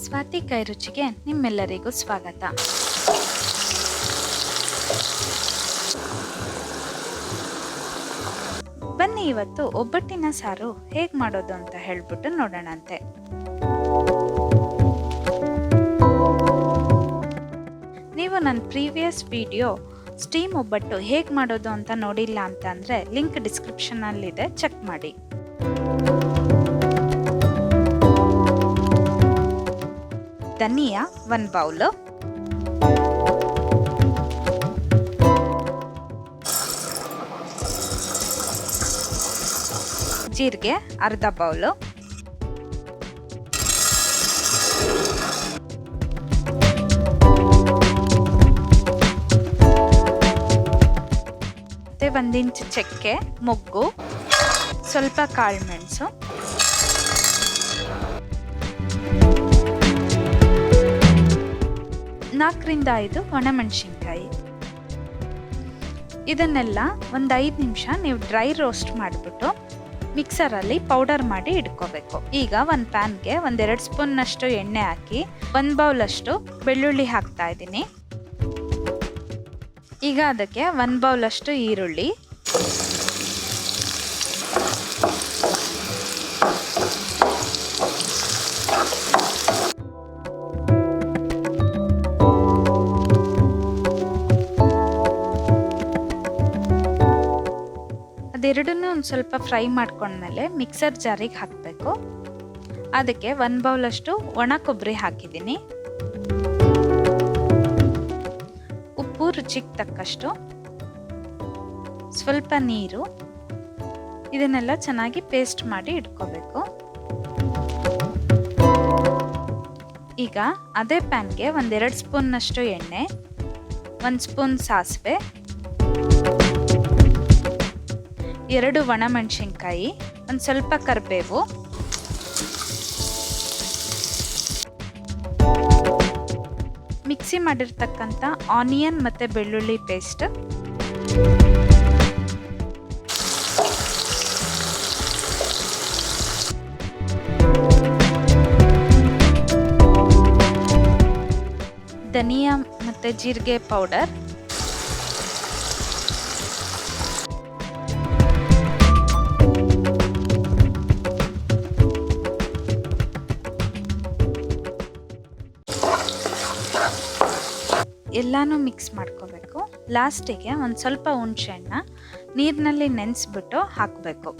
ಸ್ವಾತಿ ಕೈ ರುಚಿಗೆ ನಿಮ್ಮೆಲ್ಲರಿಗೂ ಸ್ವಾಗತ. ಬನ್ನಿ ಇವತ್ತು ಒಬ್ಬಟ್ಟಿನ ಸಾರು ಹೇಗೆ ಮಾಡೋದು ಅಂತ ಹೇಳ್ಬಿಟ್ಟು ನೋಡೋಣಂತೆ. ನೀವು ನನ್ನ ಪ್ರೀವಿಯಸ್ ವಿಡಿಯೋ ಸ್ಟೀಮ್ ಒಬ್ಬಟ್ಟು ಹೇಗೆ ಮಾಡೋದು ಅಂತ ನೋಡಿಲ್ಲ ಅಂತ ಅಂದರೆ ಲಿಂಕ್ ಡಿಸ್ಕ್ರಿಪ್ಷನಲ್ಲಿದೆ, ಚೆಕ್ ಮಾಡಿ. ಧನಿಯಾ 1 ಬೌಲು, ಜೀರಿಗೆ ಅರ್ಧ ಬೌಲು, ಮತ್ತೆ 1 ಇಂಚ್ ಚಕ್ಕೆ, ಮೊಗ್ಗು, ಸ್ವಲ್ಪ ಕಾಳುಮೆಣಸು, ನಾಲ್ಕರಿಂದ 5 ಒಣಮೆಣಸಿನ್ಕಾಯಿ. ಇದನ್ನೆಲ್ಲ ಒಂದು 5 ನಿಮಿಷ ನೀವು ಡ್ರೈ ರೋಸ್ಟ್ ಮಾಡಿಬಿಟ್ಟು ಮಿಕ್ಸರಲ್ಲಿ ಪೌಡರ್ ಮಾಡಿ ಇಟ್ಕೋಬೇಕು. ಈಗ ಒಂದು ಪ್ಯಾನ್ಗೆ 1-2 ಸ್ಪೂನ್ನಷ್ಟು ಎಣ್ಣೆ ಹಾಕಿ 1 ಬೌಲಷ್ಟು ಬೆಳ್ಳುಳ್ಳಿ ಹಾಕ್ತಾ ಇದ್ದೀನಿ. ಈಗ ಅದಕ್ಕೆ 1 ಬೌಲಷ್ಟು ಈರುಳ್ಳಿ, ಅದೆರಡನ್ನೂ ಒಂದು ಸ್ವಲ್ಪ ಫ್ರೈ ಮಾಡ್ಕೊಂಡ್ಮೇಲೆ ಮಿಕ್ಸರ್ ಜಾರಿಗೆ ಹಾಕಬೇಕು. ಅದಕ್ಕೆ 1 ಬೌಲಷ್ಟು ಒಣ ಕೊಬ್ಬರಿ ಹಾಕಿದ್ದೀನಿ, ಉಪ್ಪು ರುಚಿಗೆ ತಕ್ಕಷ್ಟು, ಸ್ವಲ್ಪ ನೀರು. ಇದನ್ನೆಲ್ಲ ಚೆನ್ನಾಗಿ ಪೇಸ್ಟ್ ಮಾಡಿ ಇಟ್ಕೋಬೇಕು. ಈಗ ಅದೇ ಪ್ಯಾನ್ಗೆ 1-2 ಸ್ಪೂನ್ನಷ್ಟು ಎಣ್ಣೆ, 1 ಸ್ಪೂನ್ ಸಾಸಿವೆ, 2 ಒಣಮೆಣಸಿನ್ಕಾಯಿ, ಒಂದು ಸ್ವಲ್ಪ ಕರಿಬೇವು, ಮಿಕ್ಸಿ ಮಾಡಿರ್ತಕ್ಕಂಥ ಆನಿಯನ್ ಮತ್ತು ಬೆಳ್ಳುಳ್ಳಿ ಪೇಸ್ಟ್, ಧನಿಯಾ ಮತ್ತು ಜೀರಿಗೆ ಪೌಡರ್, ಎಲ್ಲಾನು ಮಿಕ್ಸ್ ಮಾಡ್ಕೋಬೇಕು. ಲಾಸ್ಟಿಗೆ ಒಂದು ಸ್ವಲ್ಪ ಹುಣಸೆಹಣ್ಣ ನೀರಿನಲ್ಲಿ ನೆನೆಸ್ಬಿಟ್ಟು ಹಾಕಬೇಕು.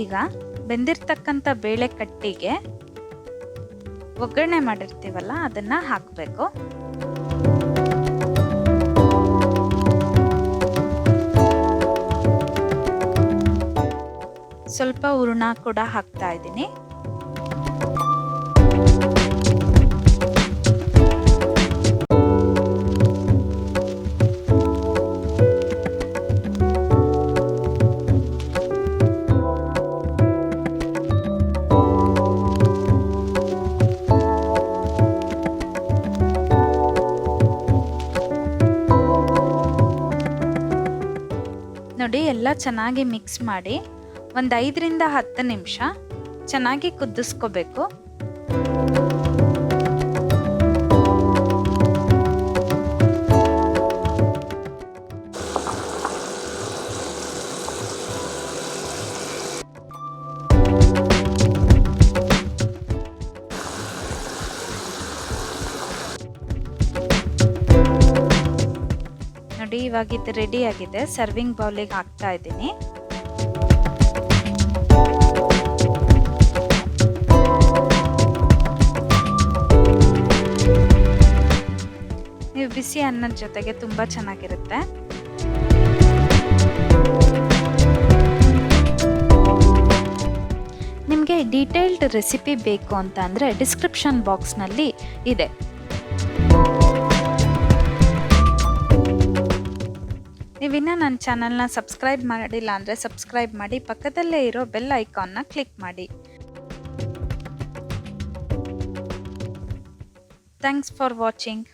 ಈಗ ಬೆಂದಿರ್ತಕ್ಕಂಥ ಬೇಳೆ ಕಟ್ಟಿಗೆ ಒಗ್ಗರಣೆ ಮಾಡಿರ್ತೀವಲ್ಲ ಅದನ್ನ ಹಾಕಬೇಕು. ಸ್ವಲ್ಪ ಹೂರಣ ಕೂಡ ಹಾಕ್ತಾ ಇದ್ದೀನಿ. ನೋಡಿ, ಎಲ್ಲ ಚೆನ್ನಾಗಿ ಮಿಕ್ಸ್ ಮಾಡಿ ಒಂದು 5ರಿಂದ 10 ನಿಮಿಷ ಚೆನ್ನಾಗಿ ಕುದಿಸ್ಕೋಬೇಕು. ನೋಡಿ, ಇವಾಗ ಇದು ರೆಡಿ ಆಗಿದೆ. ಸರ್ವಿಂಗ್ ಬೌಲಿಗೆ ಹಾಕ್ತಾ ಇದ್ದೀನಿ. ಬಿಸಿ ಅನ್ನದ ಜೊತೆಗೆ ತುಂಬಾ ಚೆನ್ನಾಗಿರುತ್ತೆ. ನಿಮಗೆ ಡೀಟೇಲ್ಡ್ ರೆಸಿಪಿ ಬೇಕು ಅಂತ ಅಂದರೆ ಡಿಸ್ಕ್ರಿಪ್ಷನ್ ಬಾಕ್ಸ್ನಲ್ಲಿ ಇದೆ. ನೀವಿನ್ನ ನನ್ನ ಚಾನಲ್ನ ಸಬ್ಸ್ಕ್ರೈಬ್ ಮಾಡಿಲ್ಲ ಅಂದರೆ ಸಬ್ಸ್ಕ್ರೈಬ್ ಮಾಡಿ, ಪಕ್ಕದಲ್ಲೇ ಇರೋ ಬೆಲ್ ಐಕಾನ್ನ ಕ್ಲಿಕ್ ಮಾಡಿ. Thanks for watching.